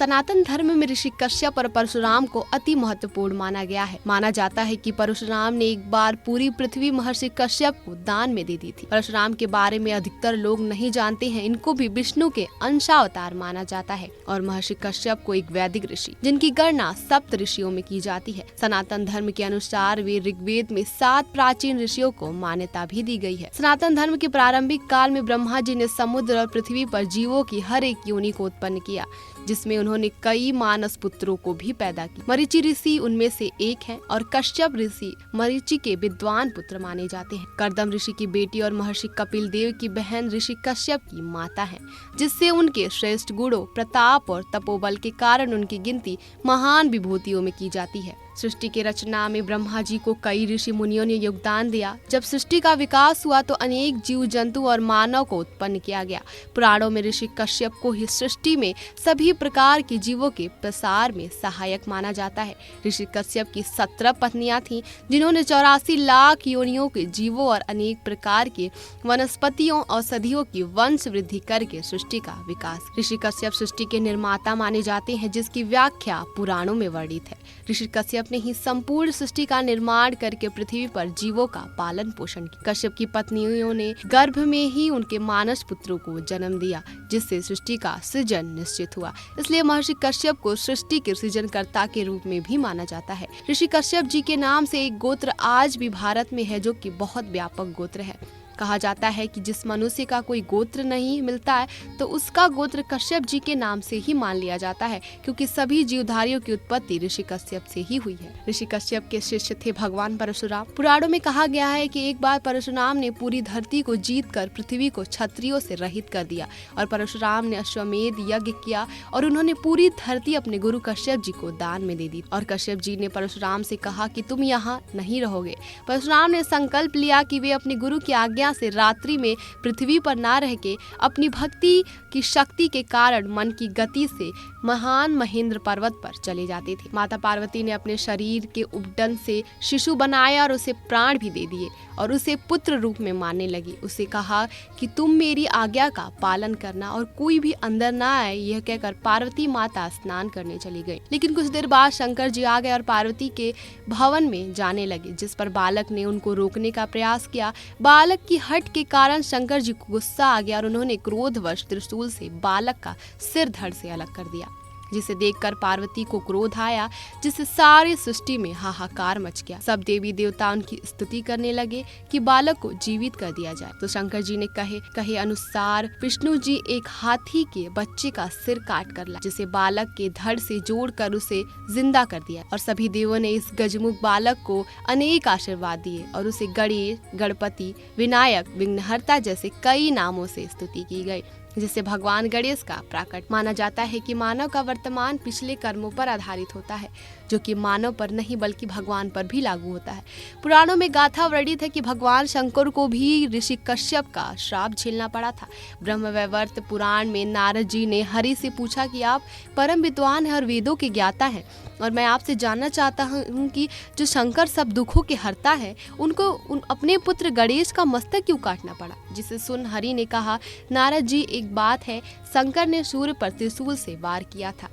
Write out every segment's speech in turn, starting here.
सनातन धर्म में ऋषि कश्यप और परशुराम को अति महत्वपूर्ण माना गया है। माना जाता है कि परशुराम ने एक बार पूरी पृथ्वी महर्षि कश्यप को दान में दे दी थी। परशुराम के बारे में अधिकतर लोग नहीं जानते हैं। इनको भी विष्णु के अंशावतार माना जाता है और महर्षि कश्यप को एक वैदिक ऋषि जिनकी गणना सप्त ऋषियों में की जाती है। सनातन धर्म के अनुसार वे ऋग्वेद में 7 प्राचीन ऋषियों को मान्यता भी दी गई है। सनातन धर्म के प्रारंभिक काल में ब्रह्मा जी ने समुद्र और पृथ्वी पर जीवों की हर एक योनि को उत्पन्न किया, जिसमें उन्होंने कई मानस पुत्रों को भी पैदा किया। मरीचि ऋषि उनमें से एक हैं और कश्यप ऋषि मरीचि के विद्वान पुत्र माने जाते हैं। कर्दम ऋषि की बेटी और महर्षि कपिल देव की बहन ऋषि कश्यप की माता है, जिससे उनके श्रेष्ठ गुणों, प्रताप और तपोबल के कारण उनकी गिनती महान विभूतियों में की जाती है। सृष्टि की रचना में ब्रह्मा जी को कई ऋषि मुनियों ने योगदान दिया। जब सृष्टि का विकास हुआ तो अनेक जीव जंतु और मानव को उत्पन्न किया गया। पुराणों में ऋषि कश्यप को ही सृष्टि में सभी प्रकार के जीवों के प्रसार में सहायक माना जाता है। ऋषि कश्यप की 17 पत्नियां थीं, जिन्होंने 84 लाख योनियों के जीवों और अनेक प्रकार के वनस्पतियों औषधियों की वंश वृद्धि करके सृष्टि का विकास। ऋषि कश्यप सृष्टि के निर्माता माने जाते हैं, जिसकी व्याख्या पुराणों में वर्णित है। ऋषि कश्यप ने ही संपूर्ण सृष्टि का निर्माण करके पृथ्वी पर जीवों का पालन पोषण किया। कश्यप की पत्नियों ने गर्भ में ही उनके मानस पुत्रों को जन्म दिया, जिससे सृष्टि का सृजन निश्चित हुआ। इसलिए महर्षि कश्यप को सृष्टि के सृजनकर्ता के रूप में भी माना जाता है। ऋषि कश्यप जी के नाम से एक गोत्र आज भी भारत में है, जो कि बहुत व्यापक गोत्र है। कहा जाता है कि जिस मनुष्य का कोई गोत्र नहीं मिलता है तो उसका गोत्र कश्यप जी के नाम से ही मान लिया जाता है, क्योंकि सभी जीवधारियों की उत्पत्ति ऋषि कश्यप से ही हुई है। ऋषि कश्यप के शिष्य थे भगवान परशुराम। पुराणों में कहा गया है कि एक बार परशुराम ने पूरी धरती को जीतकर पृथ्वी को क्षत्रियों से रहित कर दिया और परशुराम ने अश्वमेध यज्ञ किया और उन्होंने पूरी धरती अपने गुरु कश्यप जी को दान में दे दी। और कश्यप जी ने परशुराम से कहा कि तुम यहाँ नहीं रहोगे। परशुराम ने संकल्प लिया कि वे अपने गुरु की आज्ञा से रात्रि में पृथ्वी पर ना रह के अपनी भक्ति की शक्ति के कारण मन की गति से महान महेंद्र पर्वत पर चले जाते थे। माता पार्वती ने अपने शरीर के उपडन से शिशु बनाया और उसे प्राण भी दे दिए और उसे पुत्र रूप में मानने लगी। उसे कहा कि तुम मेरी आज्ञा का पालन करना और कोई भी अंदर ना आए। यह कहकर पार्वती माता स्नान करने चली गई। लेकिन कुछ देर बाद शंकर जी आ गए और पार्वती के भवन में जाने लगे, जिस पर बालक ने उनको रोकने का प्रयास किया। बालक की हट के कारण शंकर जी को गुस्सा आ गया और उन्होंने क्रोधवश त्रिशूल से बालक का सिर धड़ से अलग कर दिया, जिसे देखकर पार्वती को क्रोध आया, जिससे सारी सृष्टि में हाहाकार मच गया। सब देवी देवता उनकी स्तुति करने लगे कि बालक को जीवित कर दिया जाए। तो शंकर जी ने कहे अनुसार विष्णु जी एक हाथी के बच्चे का सिर काट कर लाए, जिसे बालक के धड़ से जोड़कर उसे जिंदा कर दिया। और सभी देवों ने इस गजमुख बालक को अनेक आशीर्वाद दिए और उसे गणेश, गणपति, विनायक, विघ्नहर्ता जैसे कई नामों से स्तुति की गई, जिससे भगवान गणेश का प्राकट माना जाता है कि मानव का वर्तमान पिछले कर्मों पर आधारित होता है, जो कि मानव पर नहीं बल्कि भगवान पर भी लागू होता है। पुराणों में गाथा वर्णित है कि भगवान शंकर को भी ऋषि कश्यप का श्राप झेलना पड़ा था। ब्रह्मवैवर्त पुराण में नारद जी ने हरि से पूछा कि आप परम विद्वान हैं और वेदों के ज्ञाता हैं, और मैं आपसे जानना चाहता हूँ कि जो शंकर सब दुखों के हरता है, उनको अपने पुत्र गणेश का मस्तक क्यों काटना पड़ा। जिसे सुन हरि ने कहा, नारद जी एक बात है, शंकर ने सूर्य पर त्रिशूल से वार किया था।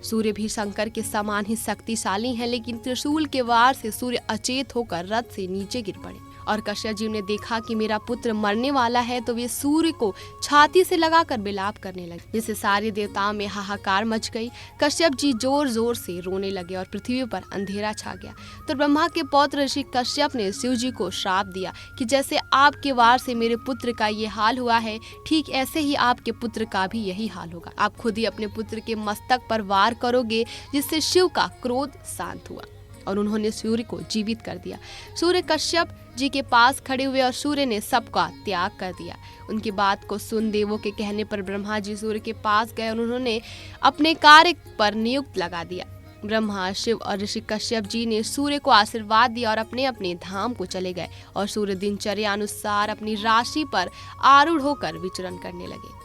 सूर्य भी शंकर के समान ही शक्तिशाली हैं, लेकिन त्रिशूल के वार से सूर्य अचेत होकर रथ से नीचे गिर पड़े। और कश्यप जी ने देखा कि मेरा पुत्र मरने वाला है, तो वे सूर्य को छाती से लगाकर विलाप करने लगे, जिससे सारे देवताओं में हाहाकार मच गई। कश्यप जी जोर जोर से रोने लगे और पृथ्वी पर अंधेरा छा गया। तो ब्रह्मा के पौत्र ऋषि कश्यप ने शिव जी को श्राप दिया कि जैसे आपके वार से मेरे पुत्र का ये हाल हुआ है, ठीक ऐसे ही आपके पुत्र का भी यही हाल होगा। आप खुद ही अपने पुत्र के मस्तक पर वार करोगे, जिससे शिव का क्रोध शांत हुआ और उन्होंने सूर्य को जीवित कर दिया। सूर्य कश्यप जी के पास खड़े हुए और सूर्य ने सबका त्याग कर दिया। उनकी बात को सुन देवों के कहने पर ब्रह्मा जी सूर्य के पास गए और उन्होंने अपने कार्य पर नियुक्त लगा दिया। ब्रह्मा, शिव और ऋषि कश्यप जी ने सूर्य को आशीर्वाद दिया और अपने अपने धाम को चले गए और सूर्य दिनचर्या अनुसार अपनी राशि पर आरूढ़ होकर विचरण करने लगे।